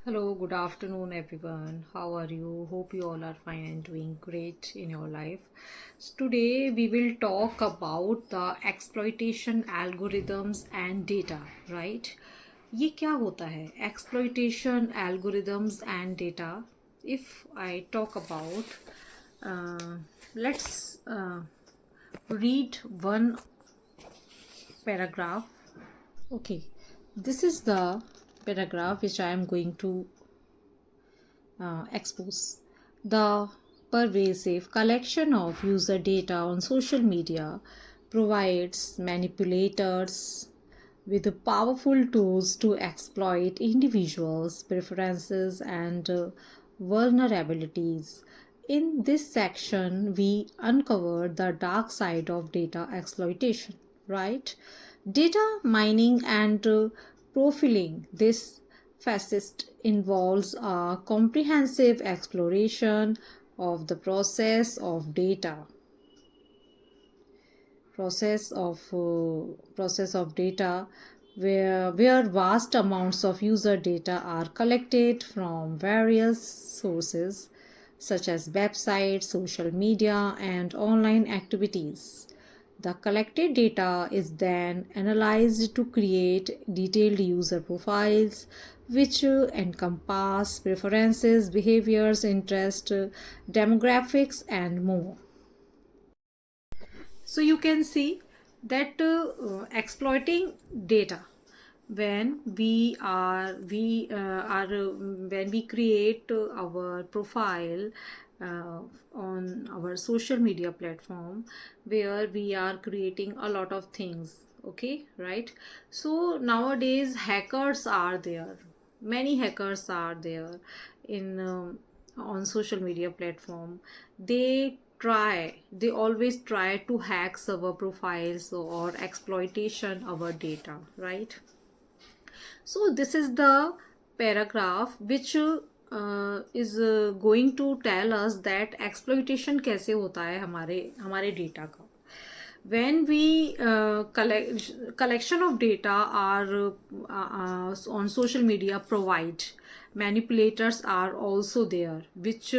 Hello, good afternoon, everyone. How are you? Hope you all are fine and doing great in your life. So today we will talk about the exploitation algorithms and data, right? ये क्या होता है exploitation algorithms and data? If I talk about, let's read one paragraph. Okay, this is the paragraph which I am going to expose. The pervasive collection of user data on social media provides manipulators with powerful tools to exploit individuals' preferences and vulnerabilities. In this section, we uncover the dark side of data exploitation, right? Data mining and profiling. This facet involves a comprehensive exploration of the process of data where vast amounts of user data are collected from various sources such as websites, social media, and online activities. The collected data is then analyzed to create detailed user profiles which encompass preferences, behaviors, interests, demographics, and more. So you can see that exploiting data when when we create our profile on our social media platform where we are creating a lot of things, okay, right? So nowadays hackers are there, many hackers are there in on social media platform. They always try to hack server profiles or exploitation our data, right? So this is the paragraph which is going to tell us that exploitation कैसे होता है हमारे हमारे data का. When we collection of data are on social media provide, manipulators are also there which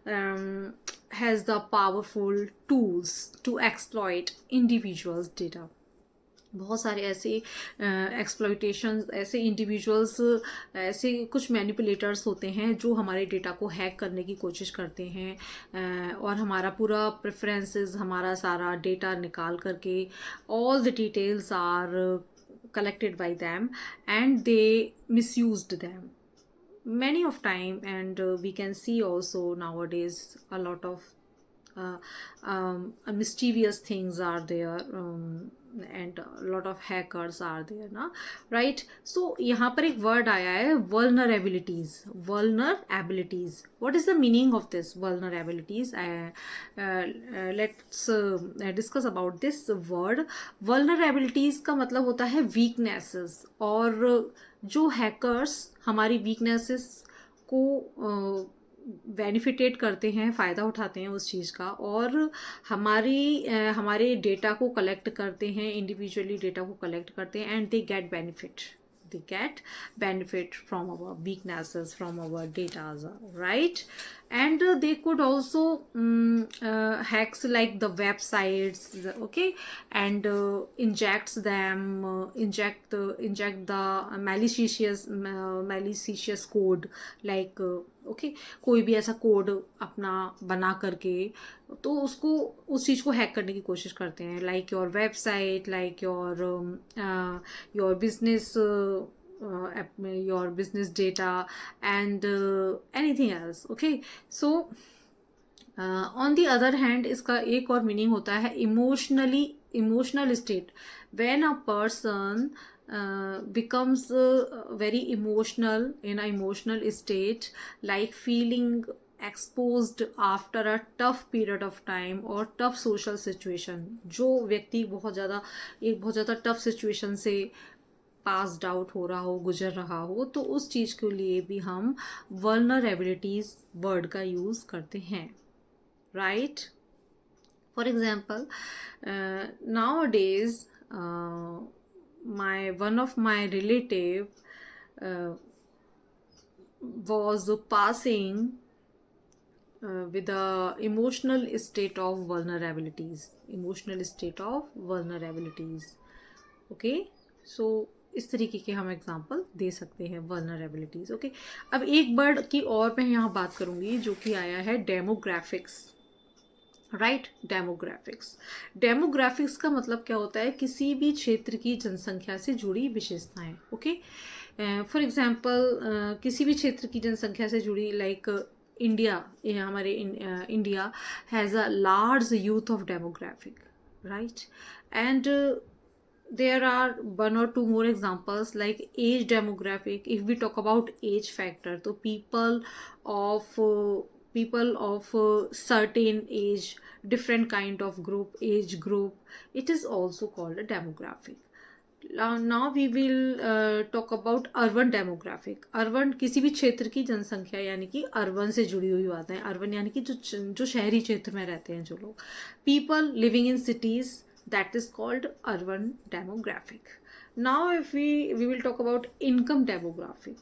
has the powerful tools to exploit individuals data. बहुत सारे ऐसे exploitation, ऐसे इंडिविजुअल्स, ऐसे कुछ मैनिपुलेटर्स होते हैं जो हमारे डेटा को हैक करने की कोशिश करते हैं और हमारा पूरा प्रेफरेंसेस, हमारा सारा डेटा निकाल करके all the details are collected by them and they misused them many of time. And we can see also nowadays a lot of mischievous things are there, and a lot of hackers are there ना, right? So यहाँ पर एक word आया है vulnerabilities. Vulnerabilities, what is the meaning of this vulnerabilities? Let's discuss about this word. vulnerabilities का मतलब होता है weaknesses, और जो hackers हमारी weaknesses को बेनिफिटेट करते हैं, फ़ायदा उठाते हैं उस चीज़ का, और हमारे डेटा को कलेक्ट करते हैं, इंडिविजुअली डेटा को कलेक्ट करते हैं and they get benefit from our weaknesses, from our data, right? And they could also hacks like the websites, okay, and inject the malicious code, like okay कोई भी ऐसा code अपना बना करके तो उसको उस चीज़ को हैक करने की कोशिश करते हैं, like your website, like your business, your business data, and anything else, okay? So on the other hand, इसका एक और मीनिंग होता है emotional state. When a person becomes very emotional, in an emotional state, like feeling exposed after a tough period of time or tough social situation, जो व्यक्ति एक बहुत ज़्यादा टफ सिचुएशन से पास्ड आउट हो रहा हो, गुजर रहा हो, तो उस चीज़ के लिए भी हम vulnerabilities वर्ड का यूज़ करते हैं, right? For example, nowadays one of my relative, uh, was passing with the emotional state of vulnerabilities. Okay, so इस तरीके के हम एग्जांपल दे सकते हैं वल्नरेबिलिटीज. ओके, अब एक वर्ड की और मैं यहाँ बात करूँगी जो कि आया है डेमोग्राफिक्स. राइट, डेमोग्राफिक्स का मतलब क्या होता है? किसी भी क्षेत्र की जनसंख्या से जुड़ी विशेषताएं. ओके, फॉर एग्जांपल किसी भी क्षेत्र की जनसंख्या से जुड़ी, लाइक इंडिया, हमारे India has a large youth of demographic. Right, and there are one or two more examples like age demographic. If we talk about age factor, so people of certain age, different kind of age group, it is also called a demographic. Now we will talk about urban demographic. Urban किसी भी क्षेत्र की जनसंख्या, यानी कि urban से जुड़ी हुई बातें. अर्बन यानी कि जो शहरी क्षेत्र में रहते हैं जो लोग, people living in cities, that is called urban demographic. Now if we will talk about income demographic,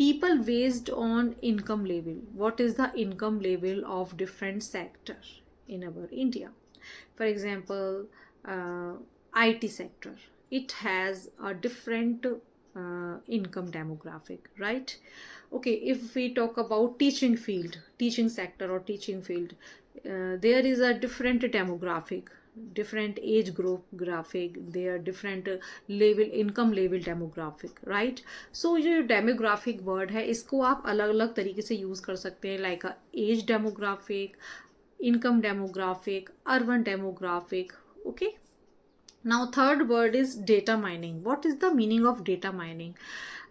people based on income level. What is the income level of different sector in our India? For example, IT sector, it has a different income demographic, right? Okay, if we talk about teaching sector or teaching field, there is a different demographic, different age group graphic, there are different income level demographic, right? So ये demographic word है, इसको आप अलग अलग तरीके से use कर सकते हैं, like age demographic, income demographic, urban demographic. Okay, now third word is data mining. What is the meaning of data mining?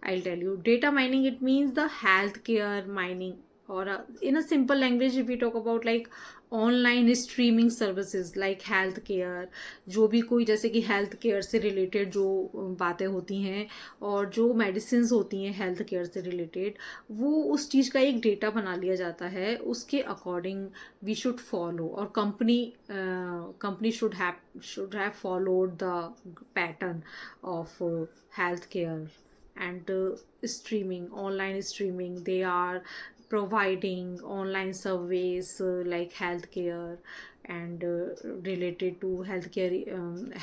I'll tell you. Data mining, it means the healthcare mining, or in a simple language, if we talk about like online streaming services like health care, जो भी कोई जैसे कि health care से related जो बातें होती हैं और जो मेडिसिन्स होती हैं हेल्थ केयर से रिलेटेड, वो उस चीज़ का एक डेटा बना लिया जाता है, उसके अकॉर्डिंग वी शुड फॉलो, और company should have followed the pattern of health care and streaming, online streaming. They are providing online surveys like healthcare and related to healthcare,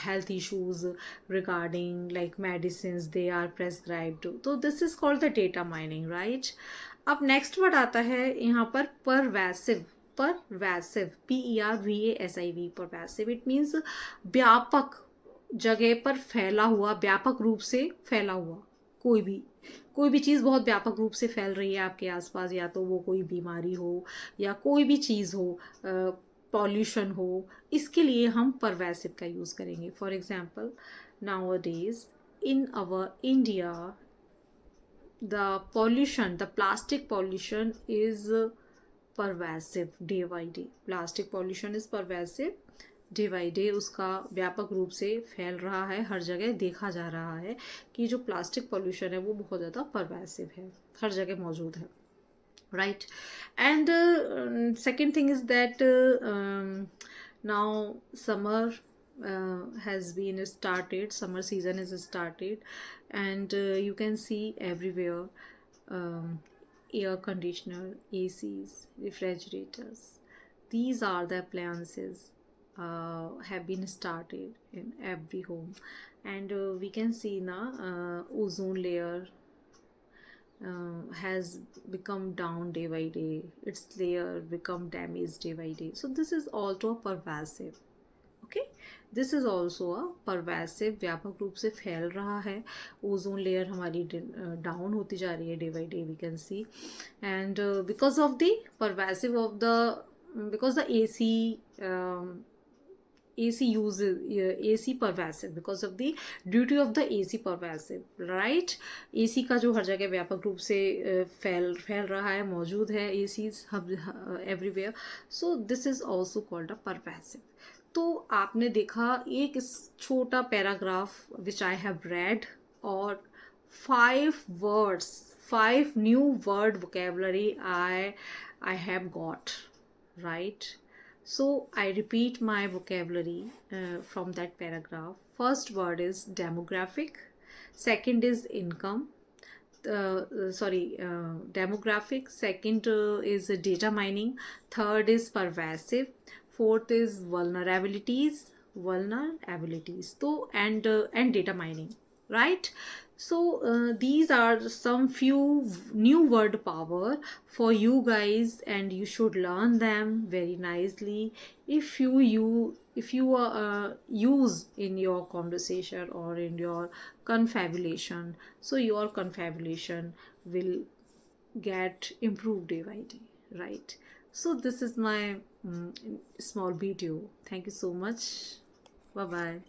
health issues regarding like medicines they are prescribed. So this is called the data mining, right? अब next word आता है यहाँ पर pervasive. PERVASIV, pervasive, it means व्यापक जगह पर फैला हुआ, व्यापक रूप से फैला हुआ. कोई भी चीज़ बहुत व्यापक रूप से फैल रही है आपके आसपास, या तो वो कोई बीमारी हो या कोई भी चीज़ हो, पॉल्यूशन हो, इसके लिए हम परवैसिव का यूज़ करेंगे. For example, nowadays in our India the plastic pollution is pervasive day by day. Plastic pollution is pervasive day by day, उसका व्यापक रूप से फैल रहा है, हर जगह देखा जा रहा है कि जो प्लास्टिक पॉल्यूशन है वो बहुत ज़्यादा परवैसिव है, हर जगह मौजूद है, right? And second thing is that now summer has been started, summer season is started, and you can see everywhere air conditioner, ACs, refrigerators. These are the appliances have been started in every home, and we can see now ozone layer has become down day by day, its layer become damaged day by day. So this is also a pervasive. Okay, this is also a pervasive, व्यापक रूप से फैल रहा है. Ozone layer हमारी down होती जा रही है day by day, we can see. And because of the pervasive of the, because the AC uses AC pervasive, because of the duty of the AC pervasive, right? AC का जो हर जगह व्यापक रूप से फैल रहा है, मौजूद है ACs everywhere. So this is also called a pervasive. तो आपने देखा एक छोटा paragraph which I have read, और 5 new word vocabulary I have got, right? So I repeat my vocabulary from that paragraph. First word is demographic, second is income, demographic. Second is data mining. Third is pervasive. Fourth is vulnerabilities. So and data mining, right? So these are some few new word power for you guys, and you should learn them very nicely if you use in your conversation or in your confabulation. So your confabulation will get improved day by day, right? So this is my small video. Thank you so much. Bye bye.